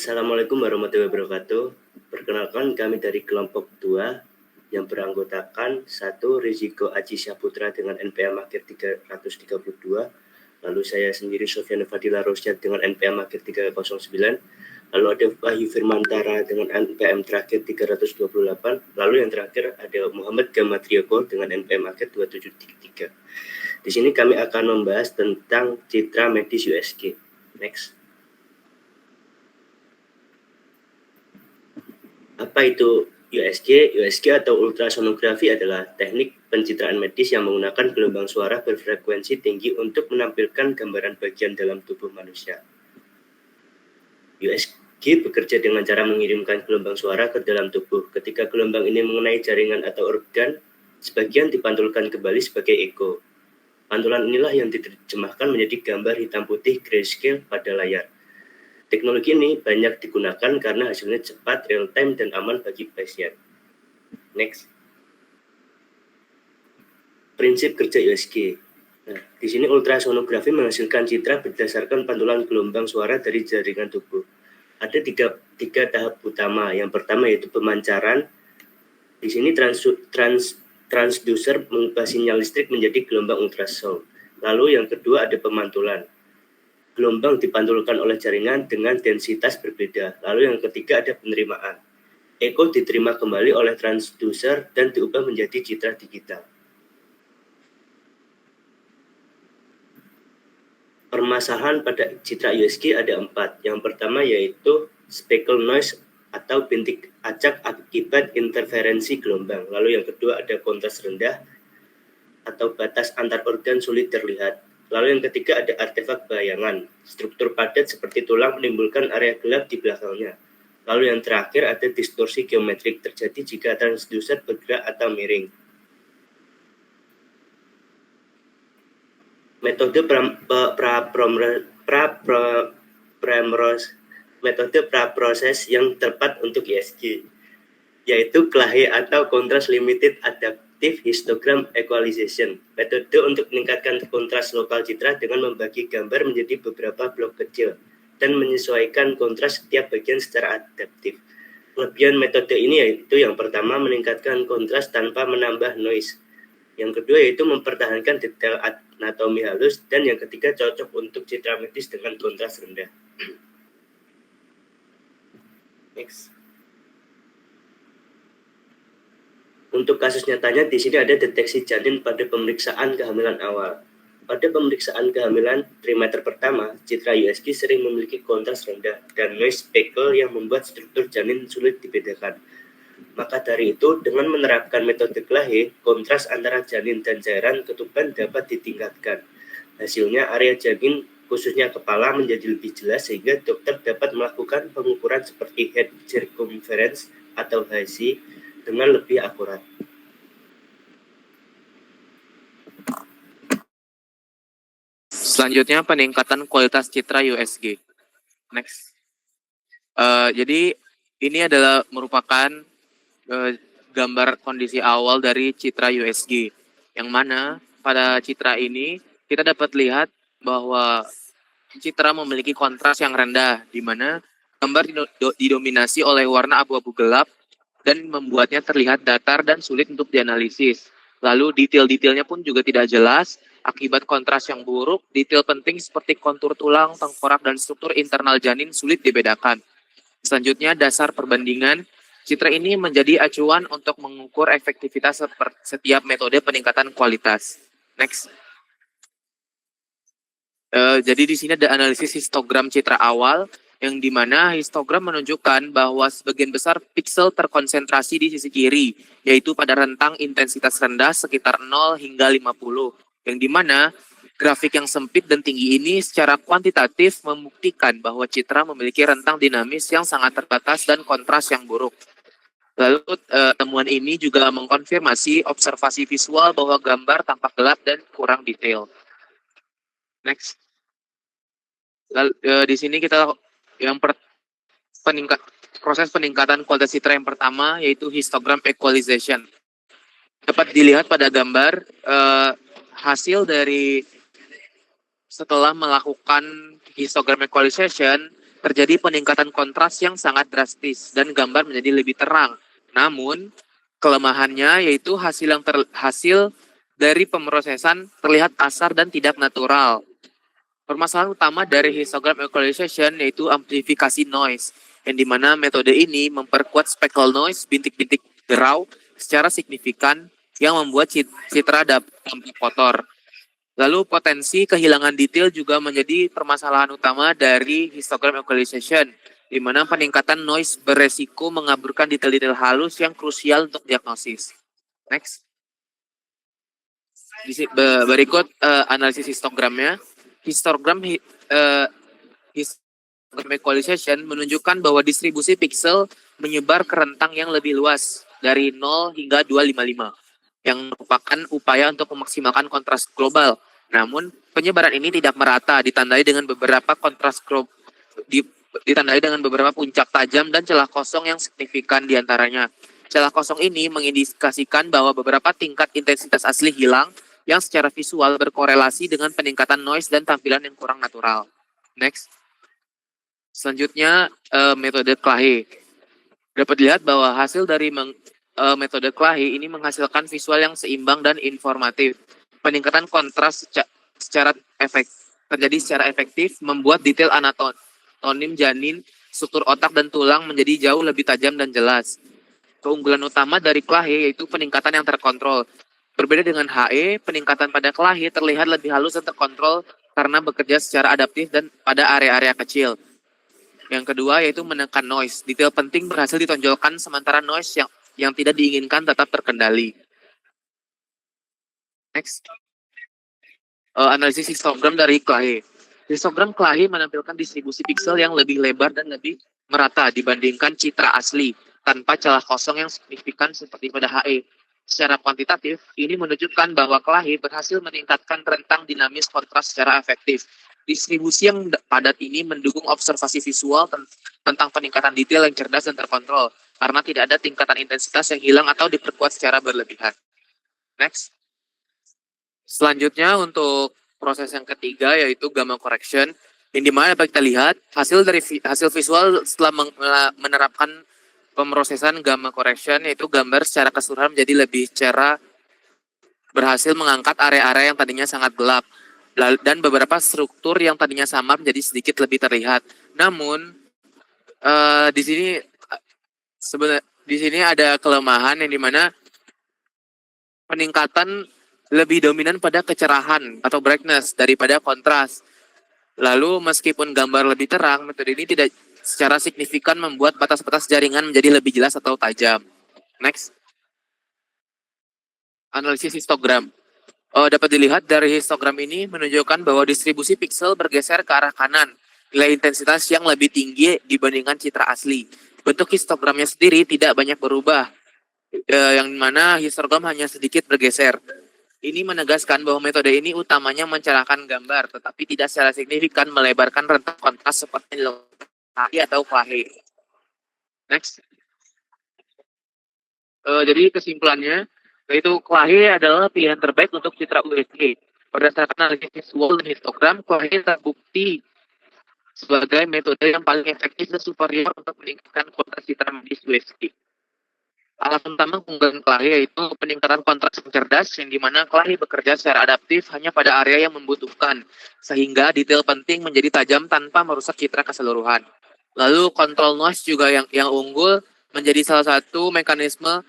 Assalamualaikum warahmatullahi wabarakatuh. Perkenalkan kami dari kelompok 2 yang beranggotakan 1 Riziko Aji Saputra dengan NPM akhir 332. Lalu saya sendiri Sofyan Fadila Rosyad dengan NPM akhir 309. Lalu ada Wahyu Firmantara dengan NPM terakhir 328. Lalu yang terakhir ada Muhammad Gamatrioko dengan NPM akhir 2733. Di sini kami akan membahas tentang citra medis USG. Next. Apa itu USG? USG atau ultrasonografi adalah teknik pencitraan medis yang menggunakan gelombang suara berfrekuensi tinggi untuk menampilkan gambaran bagian dalam tubuh manusia. USG bekerja dengan cara mengirimkan gelombang suara ke dalam tubuh. Ketika gelombang ini mengenai jaringan atau organ, sebagian dipantulkan kembali sebagai echo. Pantulan inilah yang diterjemahkan menjadi gambar hitam putih grayscale pada layar. Teknologi ini banyak digunakan karena hasilnya cepat, real time, dan aman bagi pasien. Next. Prinsip kerja USG. Nah, di sini ultrasonografi menghasilkan citra berdasarkan pantulan gelombang suara dari jaringan tubuh. Ada tiga tahap utama. Yang pertama yaitu pemancaran. Di sini transducer mengubah sinyal listrik menjadi gelombang ultrasound. Lalu yang kedua ada pemantulan. Gelombang dipantulkan oleh jaringan dengan densitas berbeda. Lalu yang ketiga ada penerimaan. Echo diterima kembali oleh transducer dan diubah menjadi citra digital. Permasalahan pada citra USG ada 4. Yang pertama yaitu speckle noise atau bintik acak akibat interferensi gelombang. Lalu yang kedua ada kontras rendah atau batas antar organ sulit terlihat. Lalu yang ketiga ada artefak bayangan. Struktur padat seperti tulang menimbulkan area gelap di belakangnya. Lalu yang terakhir ada distorsi geometrik terjadi jika transducer bergerak atau miring. Metode praproses yang tepat untuk USG yaitu Clahe atau Contrast Limited Adaptive Histogram Equalization. Metode untuk meningkatkan kontras lokal citra dengan membagi gambar menjadi beberapa blok kecil dan menyesuaikan kontras setiap bagian secara adaptif. Kelebihan metode ini yaitu yang pertama meningkatkan kontras tanpa menambah noise. Yang kedua yaitu mempertahankan detail anatomi halus, dan yang ketiga cocok untuk citra medis dengan kontras rendah. Next. Untuk kasus nyatanya di sini ada deteksi janin pada pemeriksaan kehamilan awal. Pada pemeriksaan kehamilan trimester pertama, citra USG sering memiliki kontras rendah dan noise speckle yang membuat struktur janin sulit dibedakan. Maka dari itu, dengan menerapkan metode Clahe, kontras antara janin dan cairan ketuban dapat ditingkatkan. Hasilnya, area janin, khususnya kepala, menjadi lebih jelas sehingga dokter dapat melakukan pengukuran seperti head circumference atau HC dengan lebih akurat. Selanjutnya, peningkatan kualitas citra USG. Next. Jadi, ini adalah merupakan gambar kondisi awal dari citra USG, yang mana pada citra ini kita dapat lihat bahwa citra memiliki kontras yang rendah, di mana gambar didominasi oleh warna abu-abu gelap dan membuatnya terlihat datar dan sulit untuk dianalisis. Lalu detail-detailnya pun juga tidak jelas akibat kontras yang buruk. Detail penting seperti kontur tulang, tengkorak, dan struktur internal janin sulit dibedakan. Selanjutnya, dasar perbandingan. Citra ini menjadi acuan untuk mengukur efektivitas setiap metode peningkatan kualitas. Next. Jadi di sini ada analisis histogram citra awal, yang dimana histogram menunjukkan bahwa sebagian besar piksel terkonsentrasi di sisi kiri, yaitu pada rentang intensitas rendah sekitar 0 hingga 50, yang dimana grafik yang sempit dan tinggi ini secara kuantitatif membuktikan bahwa citra memiliki rentang dinamis yang sangat terbatas dan kontras yang buruk. Lalu temuan ini juga mengkonfirmasi observasi visual bahwa gambar tampak gelap dan kurang detail. Next. Lalu, di sini kita proses peningkatan kualitas citra yang pertama yaitu histogram equalization. Dapat dilihat pada gambar hasil dari setelah melakukan histogram equalization, terjadi peningkatan kontras yang sangat drastis dan gambar menjadi lebih terang. Namun, kelemahannya yaitu hasil dari pemrosesan terlihat kasar dan tidak natural. Permasalahan utama dari histogram equalization yaitu amplifikasi noise, yang dimana metode ini memperkuat speckle noise bintik-bintik derau secara signifikan yang membuat citra tampak kotor. Lalu potensi kehilangan detail juga menjadi permasalahan utama dari histogram equalization, di mana peningkatan noise beresiko mengaburkan detail-detail halus yang krusial untuk diagnosis. Next. Berikut analisis histogramnya. Histogram equalization menunjukkan bahwa distribusi pixel menyebar ke rentang yang lebih luas dari 0 hingga 255 yang merupakan upaya untuk memaksimalkan kontras global. Namun, penyebaran ini tidak merata, ditandai dengan beberapa ditandai dengan beberapa puncak tajam dan celah kosong yang signifikan diantaranya. Celah kosong ini mengindikasikan bahwa beberapa tingkat intensitas asli hilang yang secara visual berkorelasi dengan peningkatan noise dan tampilan yang kurang natural. Next. Selanjutnya, metode Clahe. Dapat dilihat bahwa hasil dari metode Clahe ini menghasilkan visual yang seimbang dan informatif. Peningkatan kontras terjadi secara efektif, membuat detail anatonim janin, struktur otak dan tulang menjadi jauh lebih tajam dan jelas. Keunggulan utama dari Clahe yaitu peningkatan yang terkontrol. Berbeda dengan HE, peningkatan pada Clahe terlihat lebih halus dan terkontrol karena bekerja secara adaptif dan pada area-area kecil. Yang kedua yaitu menekan noise. Detail penting berhasil ditonjolkan sementara noise yang tidak diinginkan tetap terkendali. Next. Analisis histogram dari Clahe. Histogram Clahe menampilkan distribusi pixel yang lebih lebar dan lebih merata dibandingkan citra asli, tanpa celah kosong yang signifikan seperti pada HE. Secara kuantitatif, ini menunjukkan bahwa Clahe berhasil meningkatkan rentang dinamis kontras secara efektif. Distribusi yang padat ini mendukung observasi visual tentang peningkatan detail yang cerdas dan terkontrol, karena tidak ada tingkatan intensitas yang hilang atau diperkuat secara berlebihan. Next. Selanjutnya untuk proses yang ketiga yaitu gamma correction, yang dimana dapat kita lihat hasil visual setelah menerapkan pemrosesan gamma correction, yaitu gambar secara keseluruhan menjadi lebih cerah, berhasil mengangkat area-area yang tadinya sangat gelap dan beberapa struktur yang tadinya samar menjadi sedikit lebih terlihat. Namun di sini ada kelemahan yang dimana peningkatan lebih dominan pada kecerahan atau brightness daripada kontras. Lalu meskipun gambar lebih terang, metode ini tidak secara signifikan membuat batas-batas jaringan menjadi lebih jelas atau tajam. Next. Analisis histogram. Dapat dilihat dari histogram ini menunjukkan bahwa distribusi pixel bergeser ke arah kanan. Nilai intensitas yang lebih tinggi dibandingkan citra asli. Bentuk histogramnya sendiri tidak banyak berubah, yang mana histogram hanya sedikit bergeser. Ini menegaskan bahwa metode ini utamanya mencerahkan gambar, tetapi tidak secara signifikan melebarkan rentang kontras seperti HE atau Clahe. Next. Jadi kesimpulannya, yaitu Clahe adalah pilihan terbaik untuk citra USG. Berdasarkan analisis visual dan histogram, Clahe terbukti sebagai metode yang paling efektif dan superior untuk meningkatkan kualitas citra medis USG. Alasan utama keunggulan Clahe yaitu peningkatan kontras yang cerdas, yang dimana Clahe bekerja secara adaptif hanya pada area yang membutuhkan, sehingga detail penting menjadi tajam tanpa merusak citra keseluruhan. Lalu kontrol noise juga yang unggul menjadi salah satu mekanisme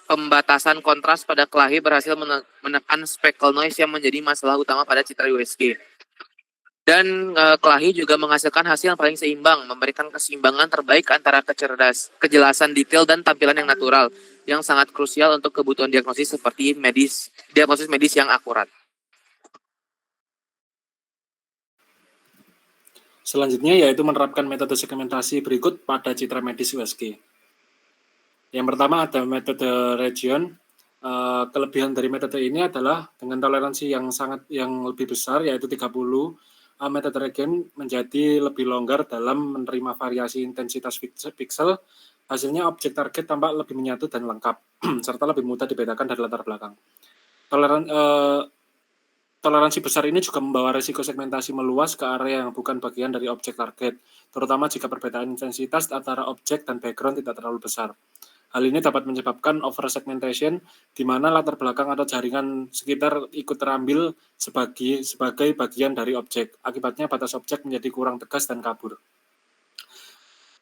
pembatasan kontras pada Clahe berhasil menekan speckle noise yang menjadi masalah utama pada citra USG. Dan Clahe juga menghasilkan hasil yang paling seimbang, memberikan keseimbangan terbaik antara kejelasan detail dan tampilan yang natural, yang sangat krusial untuk kebutuhan diagnosis seperti diagnosis medis yang akurat. Selanjutnya yaitu menerapkan metode segmentasi berikut pada citra medis USG. Yang pertama ada metode region. Kelebihan dari metode ini adalah dengan toleransi yang lebih besar yaitu 30. Metode region menjadi lebih longgar dalam menerima variasi intensitas pixel. Hasilnya objek target tampak lebih menyatu dan lengkap serta lebih mudah dibedakan dari latar belakang. toleransi besar ini juga membawa risiko segmentasi meluas ke area yang bukan bagian dari objek target, terutama jika perbedaan intensitas antara objek dan background tidak terlalu besar. Hal ini dapat menyebabkan over-segmentation, di mana latar belakang atau jaringan sekitar ikut terambil sebagai bagian dari objek. Akibatnya batas objek menjadi kurang tegas dan kabur.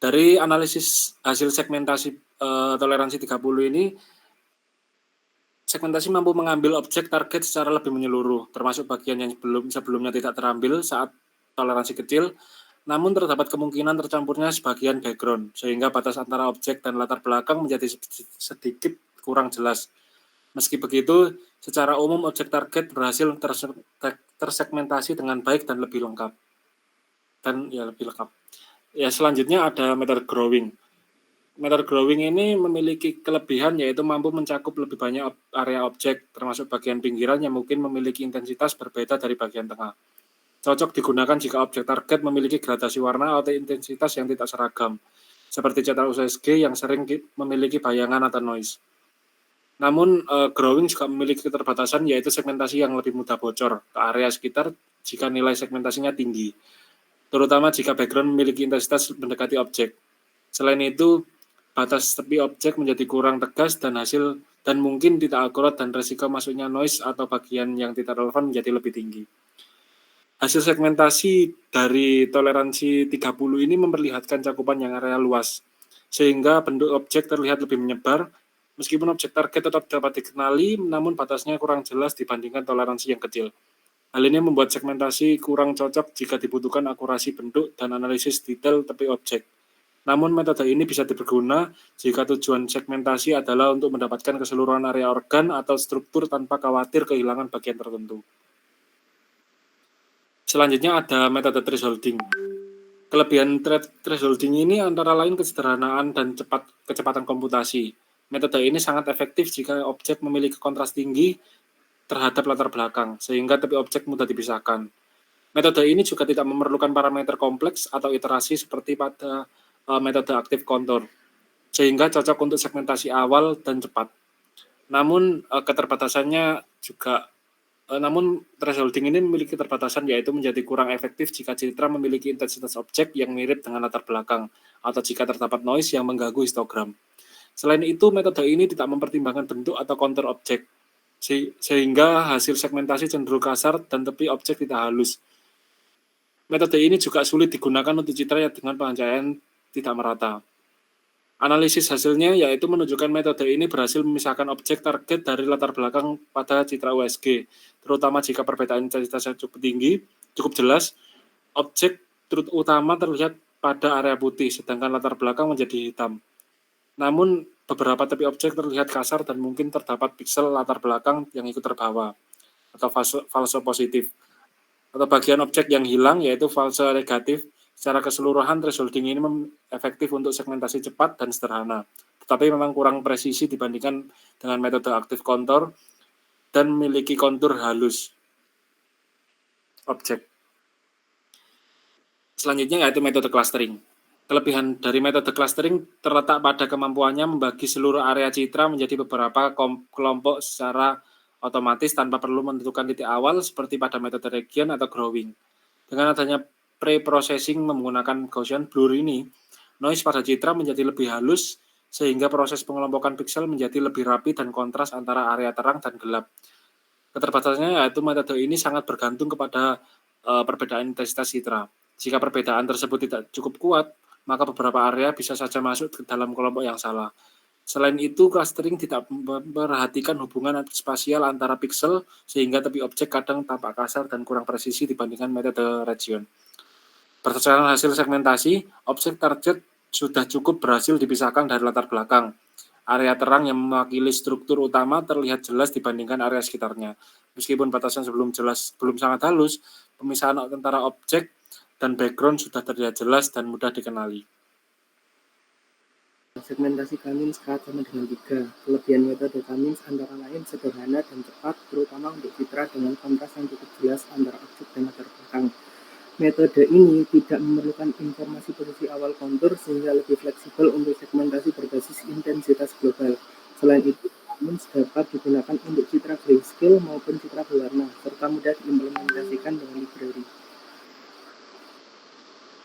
Dari analisis hasil segmentasi toleransi 30 ini, segmentasi mampu mengambil objek target secara lebih menyeluruh, termasuk bagian yang sebelumnya tidak terambil saat toleransi kecil, namun terdapat kemungkinan tercampurnya sebagian background, sehingga batas antara objek dan latar belakang menjadi sedikit kurang jelas. Meski begitu, secara umum objek target berhasil tersegmentasi dengan baik dan lebih lengkap. Selanjutnya ada method growing. Method growing ini memiliki kelebihan yaitu mampu mencakup lebih banyak area objek, termasuk bagian pinggiran yang mungkin memiliki intensitas berbeda dari bagian tengah. Cocok digunakan jika objek target memiliki gradasi warna atau intensitas yang tidak seragam, seperti Citra USG yang sering memiliki bayangan atau noise. Namun, growing juga memiliki keterbatasan yaitu segmentasi yang lebih mudah bocor ke area sekitar jika nilai segmentasinya tinggi, terutama jika background memiliki intensitas mendekati objek. Selain itu, batas tepi objek menjadi kurang tegas dan mungkin tidak akurat dan risiko masuknya noise atau bagian yang tidak relevan menjadi lebih tinggi. Hasil segmentasi dari toleransi 30 ini memperlihatkan cakupan yang area luas, sehingga bentuk objek terlihat lebih menyebar, meskipun objek target tetap dapat dikenali, namun batasnya kurang jelas dibandingkan toleransi yang kecil. Hal ini membuat segmentasi kurang cocok jika dibutuhkan akurasi bentuk dan analisis detail tepi objek. Namun metode ini bisa diperguna jika tujuan segmentasi adalah untuk mendapatkan keseluruhan area organ atau struktur tanpa khawatir kehilangan bagian tertentu. Selanjutnya ada metode thresholding. Kelebihan thresholding ini antara lain kesederhanaan dan kecepatan komputasi. Metode ini sangat efektif jika objek memiliki kontras tinggi terhadap latar belakang, sehingga tepi objek mudah dipisahkan. Metode ini juga tidak memerlukan parameter kompleks atau iterasi seperti pada metode aktif kontur, sehingga cocok untuk segmentasi awal dan cepat. Namun thresholding ini memiliki keterbatasan yaitu menjadi kurang efektif jika citra memiliki intensitas objek yang mirip dengan latar belakang atau jika terdapat noise yang mengganggu histogram. Selain itu, metode ini tidak mempertimbangkan bentuk atau kontur objek, sehingga hasil segmentasi cenderung kasar dan tepi objek tidak halus. Metode ini juga sulit digunakan untuk citra dengan pencahayaan tidak merata. Analisis hasilnya yaitu menunjukkan metode ini berhasil memisahkan objek target dari latar belakang pada citra USG, terutama jika perbedaan intensitasnya cukup jelas. Objek utama terlihat pada area putih, sedangkan latar belakang menjadi hitam. Namun, beberapa tepi objek terlihat kasar dan mungkin terdapat piksel latar belakang yang ikut terbawa, atau false positif. Atau bagian objek yang hilang yaitu false negatif. Secara keseluruhan, thresholding ini efektif untuk segmentasi cepat dan sederhana, tetapi memang kurang presisi dibandingkan dengan metode aktif kontur dan memiliki kontur halus objek. Selanjutnya yaitu metode clustering. Kelebihan dari metode clustering terletak pada kemampuannya membagi seluruh area citra menjadi beberapa kelompok secara otomatis tanpa perlu menentukan titik awal seperti pada metode region atau growing. Dengan adanya pre-processing menggunakan Gaussian blur ini, noise pada citra menjadi lebih halus sehingga proses pengelompokan piksel menjadi lebih rapi dan kontras antara area terang dan gelap. Keterbatasannya yaitu metode ini sangat bergantung kepada perbedaan intensitas citra. Jika perbedaan tersebut tidak cukup kuat, maka beberapa area bisa saja masuk ke dalam kelompok yang salah. Selain itu, clustering tidak memperhatikan hubungan spasial antara piksel sehingga tepi objek kadang tampak kasar dan kurang presisi dibandingkan metode region. Berdasarkan hasil segmentasi, objek target sudah cukup berhasil dipisahkan dari latar belakang. Area terang yang mewakili struktur utama terlihat jelas dibandingkan area sekitarnya. Meskipun batasan belum sangat halus, pemisahan antara objek dan background sudah terlihat jelas dan mudah dikenali. Segmentasi Cummins K sama dengan 3. Kelebihan metode Cummins antara lain sederhana dan cepat, terutama untuk citra dengan kontras yang cukup jelas antara objek dan latar belakang. Metode ini tidak memerlukan informasi posisi awal kontur sehingga lebih fleksibel untuk segmentasi berbasis intensitas global. Selain itu, Commons dapat digunakan untuk citra grayscale maupun citra berwarna, serta mudah diimplementasikan dengan library.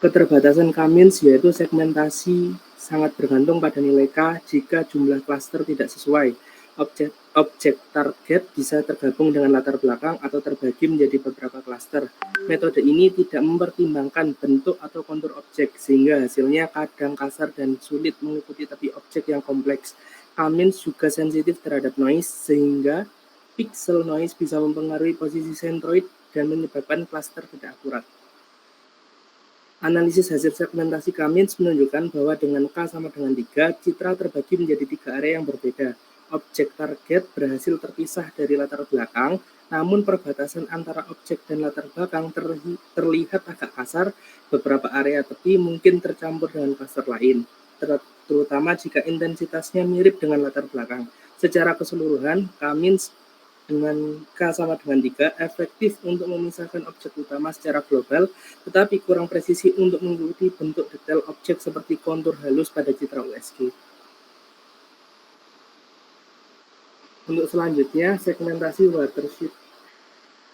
Keterbatasan Commons yaitu segmentasi sangat bergantung pada nilai K jika jumlah klaster tidak sesuai. Objek target bisa tergabung dengan latar belakang atau terbagi menjadi beberapa klaster. Metode ini tidak mempertimbangkan bentuk atau kontur objek, sehingga hasilnya kadang kasar dan sulit mengikuti tepi objek yang kompleks. Commons juga sensitif terhadap noise, sehingga pixel noise bisa mempengaruhi posisi centroid dan menyebabkan klaster tidak akurat. Analisis hasil segmentasi Commons menunjukkan bahwa dengan K sama dengan 3, citra terbagi menjadi 3 area yang berbeda. Objek target berhasil terpisah dari latar belakang, namun perbatasan antara objek dan latar belakang terlihat agak kasar. Beberapa area tepi mungkin tercampur dengan klaster lain, terutama jika intensitasnya mirip dengan latar belakang. Secara keseluruhan, Commons dengan K sama dengan 3 efektif untuk memisahkan objek utama secara global, tetapi kurang presisi untuk mengikuti bentuk detail objek seperti kontur halus pada citra USG. Untuk selanjutnya, segmentasi watershed.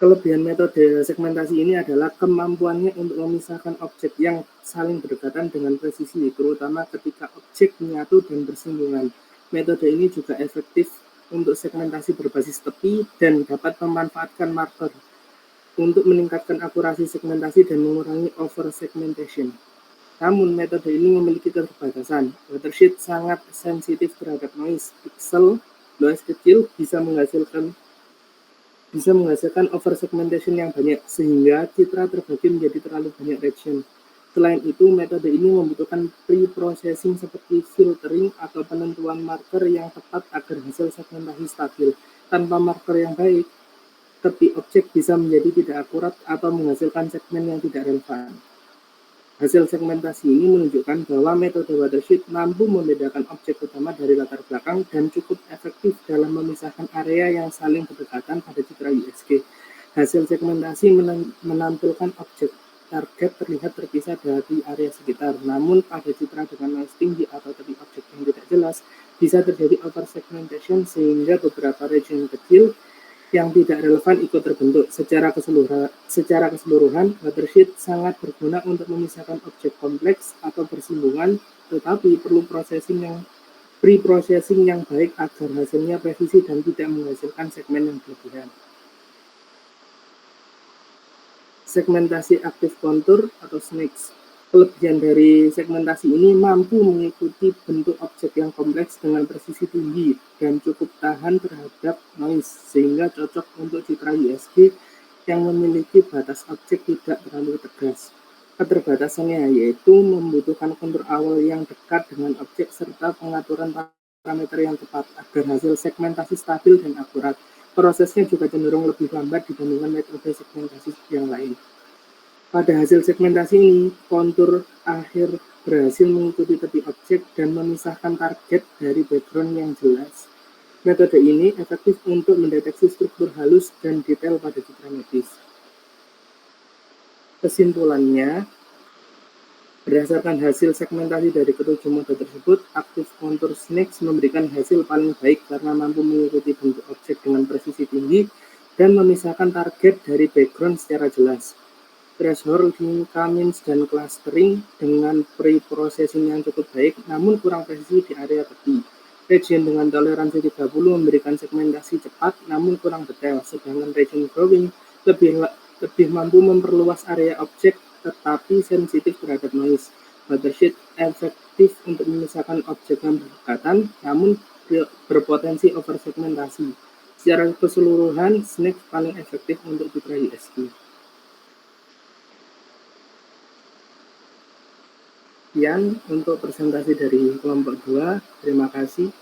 Kelebihan metode segmentasi ini adalah kemampuannya untuk memisahkan objek yang saling berdekatan dengan presisi, terutama ketika objek menyatu dan bersinggungan. Metode ini juga efektif untuk segmentasi berbasis tepi dan dapat memanfaatkan marker untuk meningkatkan akurasi segmentasi dan mengurangi over-segmentation. Namun, metode ini memiliki keterbatasan. Watershed sangat sensitif terhadap noise. Pixel noise kecil bisa menghasilkan over-segmentation yang banyak, sehingga citra terbagi menjadi terlalu banyak region. Selain itu, metode ini membutuhkan pre-processing seperti filtering atau penentuan marker yang tepat agar hasil segmentasi stabil. Tanpa marker yang baik, tepi objek bisa menjadi tidak akurat atau menghasilkan segmen yang tidak relevan. Hasil segmentasi ini menunjukkan bahwa metode watershed mampu membedakan objek utama dari latar belakang dan cukup efektif dalam memisahkan area yang saling berdekatan pada citra USG. Hasil segmentasi menampilkan objek target terlihat terpisah dari area sekitar, namun pada citra dengan noise tinggi atau tepi objek yang tidak jelas, bisa terjadi over-segmentation sehingga beberapa region kecil yang tidak relevan ikut terbentuk. Secara keseluruhan, watershed sangat berguna untuk memisahkan objek kompleks atau bersinggungan, tetapi perlu pre-processing yang baik agar hasilnya presisi dan tidak menghasilkan segmen yang berlebihan. Segmentasi aktif kontur atau SNAKES. Kelebihan dari segmentasi ini mampu mengikuti bentuk objek yang kompleks dengan presisi tinggi dan cukup tahan terhadap noise, sehingga cocok untuk citra USG yang memiliki batas objek tidak terlalu tegas. Keterbatasannya yaitu membutuhkan kontur awal yang dekat dengan objek serta pengaturan parameter yang tepat agar hasil segmentasi stabil dan akurat. Prosesnya juga cenderung lebih lambat dibandingkan metode segmentasi yang lain. Pada hasil segmentasi ini, kontur akhir berhasil mengikuti tepi objek dan memisahkan target dari background yang jelas. Metode ini efektif untuk mendeteksi struktur halus dan detail pada citra medis. Kesimpulannya, berdasarkan hasil segmentasi dari ketujuh mode tersebut, aktif kontur SNAKES memberikan hasil paling baik karena mampu mengikuti bentuk objek dengan presisi tinggi dan memisahkan target dari background secara jelas. Thresholding, Commons, dan clustering dengan pre-processing yang cukup baik, namun kurang presisi di area tepi. Region dengan toleransi 30 memberikan segmentasi cepat, namun kurang detail, sedangkan region growing lebih mampu memperluas area objek, tetapi sensitif terhadap noise. Watershed efektif untuk memisahkan objek yang berdekatan, namun berpotensi oversegmentasi. Secara keseluruhan, SNAKES paling efektif untuk citra USG. Sekian untuk presentasi dari kelompok 2. Terima kasih.